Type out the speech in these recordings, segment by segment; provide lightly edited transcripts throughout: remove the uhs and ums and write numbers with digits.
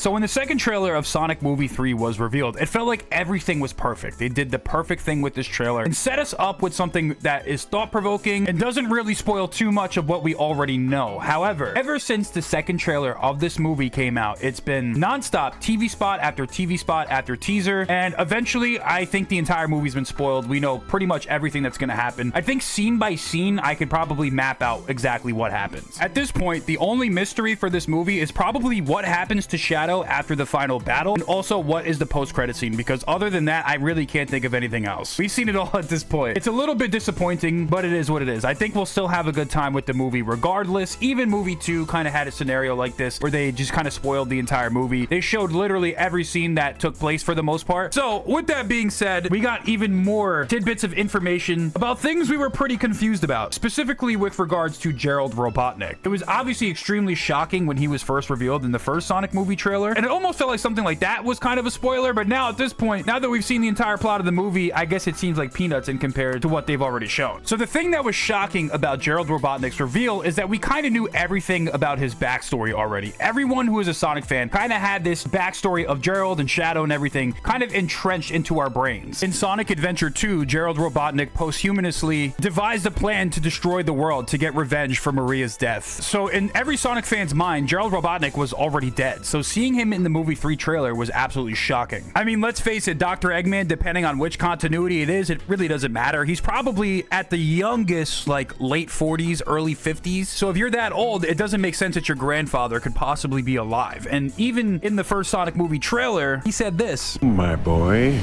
So when the second trailer of Sonic Movie 3 was revealed, it felt like everything was perfect. They did the perfect thing with this trailer and set us up with something that is thought-provoking and doesn't really spoil too much of what we already know. However, ever since the second trailer of this movie came out, it's been non-stop TV spot after TV spot after teaser, and eventually I think the entire movie's been spoiled. We know pretty much everything that's going to happen. I think scene by scene, I could probably map out exactly what happens. At this point, the only mystery for this movie is probably what happens to Shadow after the final battle, and also what is the post-credit scene, because other than that, I really can't think of anything else. We've seen it all at this point. It's a little bit disappointing, but it is what it is. I think we'll still have a good time with the movie regardless. Even movie 2 kind of had a scenario like this where they just kind of spoiled the entire movie. They showed literally every scene that took place for the most part. So with that being said, we got even more tidbits of information about things we were pretty confused about, specifically with regards to Gerald Robotnik. It was obviously extremely shocking when he was first revealed in the first Sonic movie trailer, and it almost felt like something like that was kind of a spoiler, but now at this point, now that we've seen the entire plot of the movie, I guess it seems like peanuts in compared to what they've already shown. So the thing that was shocking about Gerald Robotnik's reveal is that we kind of knew everything about his backstory already. Everyone who is a Sonic fan kind of had this backstory of Gerald and Shadow and everything kind of entrenched into our brains. In Sonic Adventure 2, Gerald Robotnik posthumously devised a plan to destroy the world to get revenge for Maria's death. So in every Sonic fan's mind, Gerald Robotnik was already dead. So seeing him in the movie 3 trailer was absolutely shocking. I mean, let's face it, Dr. Eggman, depending on which continuity it is, it really doesn't matter. He's probably at the youngest, like late 40s, early 50s. So if you're that old, it doesn't make sense that your grandfather could possibly be alive. And even in the first Sonic movie trailer, he said this. My boy.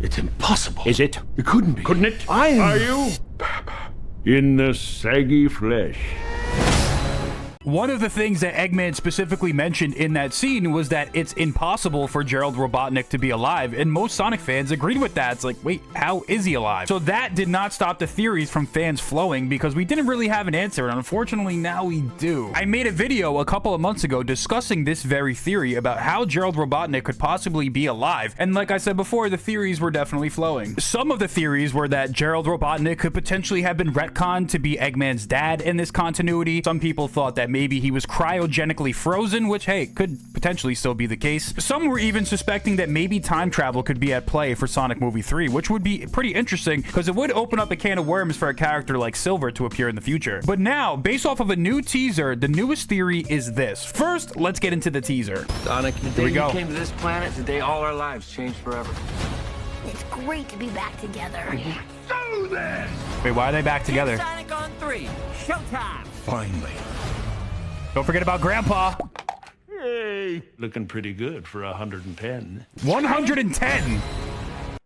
It's impossible. Is it? It couldn't be. Couldn't it? Are you? In the saggy flesh. One of the things that Eggman specifically mentioned in that scene was that it's impossible for Gerald Robotnik to be alive, and most Sonic fans agreed with that. It's like, wait, how is he alive? So that did not stop the theories from fans flowing, because we didn't really have an answer, and unfortunately now we do. I made a video a couple of months ago discussing this very theory about how Gerald Robotnik could possibly be alive, and like I said before, the theories were definitely flowing. Some of the theories were that Gerald Robotnik could potentially have been retconned to be Eggman's dad in this continuity. Some people thought that maybe he was cryogenically frozen, which, hey, could potentially still be the case. Some were even suspecting that maybe time travel could be at play for Sonic Movie 3, which would be pretty interesting because it would open up a can of worms for a character like Silver to appear in the future. But now, based off of a new teaser, the newest theory is this. First, let's get into the teaser. Sonic, the day we go. we came to this planet, today all our lives changed forever. It's great to be back together. Do this! Wait, why are they back together? Sonic on 3, showtime! Finally. Don't forget about Grandpa. Hey. Looking pretty good for 110. 110!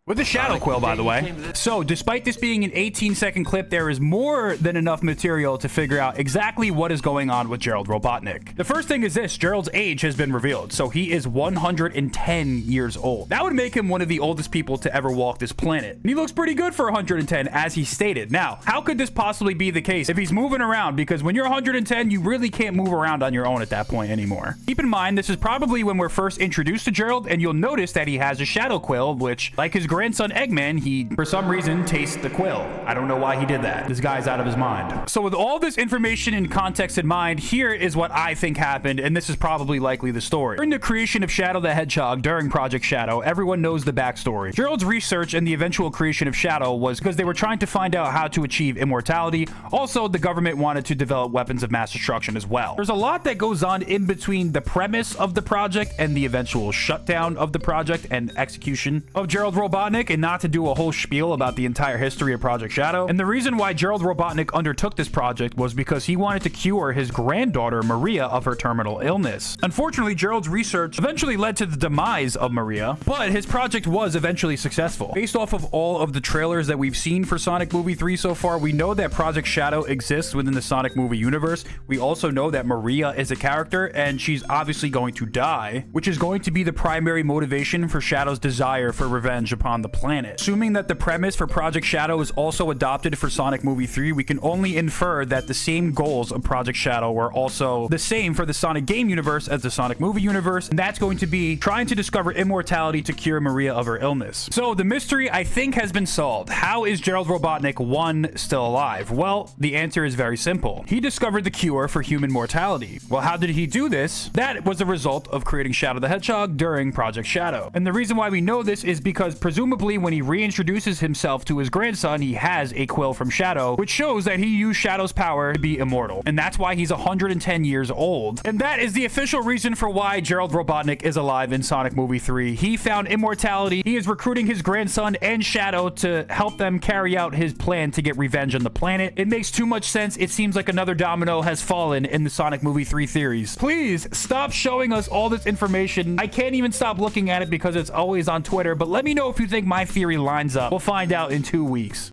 With the Shadow Quill, by the way. So, despite this being an 18-second clip, there is more than enough material to figure out exactly what is going on with Gerald Robotnik. The first thing is this. Gerald's age has been revealed, so he is 110 years old. That would make him one of the oldest people to ever walk this planet. And he looks pretty good for 110, as he stated. Now, how could this possibly be the case if he's moving around? Because when you're 110, you really can't move around on your own at that point anymore. Keep in mind, this is probably when we're first introduced to Gerald, and you'll notice that he has a Shadow Quill, which, like his grandson Eggman, he, for some reason, tastes the quill. I don't know why he did that. This guy's out of his mind. So with all this information and context in mind, here is what I think happened, and this is probably likely the story. During the creation of Shadow the Hedgehog during Project Shadow, everyone knows the backstory. Gerald's research and the eventual creation of Shadow was because they were trying to find out how to achieve immortality. Also, the government wanted to develop weapons of mass destruction as well. There's a lot that goes on in between the premise of the project and the eventual shutdown of the project and execution of Gerald Robotnik, and not to do a whole spiel about the entire history of Project Shadow. And the reason why Gerald Robotnik undertook this project was because he wanted to cure his granddaughter Maria of her terminal illness. Unfortunately, Gerald's research eventually led to the demise of Maria, but his project was eventually successful. Based off of all of the trailers that we've seen for Sonic Movie 3 so far, we know that Project Shadow exists within the Sonic movie universe. We also know that Maria is a character, and she's obviously going to die, which is going to be the primary motivation for Shadow's desire for revenge upon on the planet. Assuming that the premise for Project Shadow is also adopted for Sonic Movie 3, we can only infer that the same goals of Project Shadow were also the same for the Sonic game universe as the Sonic movie universe, and that's going to be trying to discover immortality to cure Maria of her illness. So the mystery, I think, has been solved. How is Gerald Robotnik 1 still alive? Well, the answer is very simple. He discovered the cure for human mortality. Well, how did he do this? That was a result of creating Shadow the Hedgehog during Project Shadow. And the reason why we know this is because presumably when he reintroduces himself to his grandson, he has a quill from Shadow, which shows that he used Shadow's power to be immortal. And that's why he's 110 years old. And that is the official reason for why Gerald Robotnik is alive in Sonic Movie 3. He found immortality. He is recruiting his grandson and Shadow to help them carry out his plan to get revenge on the planet. It makes too much sense. It seems like another domino has fallen in the Sonic Movie 3 theories. Please stop showing us all this information. I can't even stop looking at it because it's always on Twitter, but let me know if you think my theory lines up. We'll find out in 2 weeks.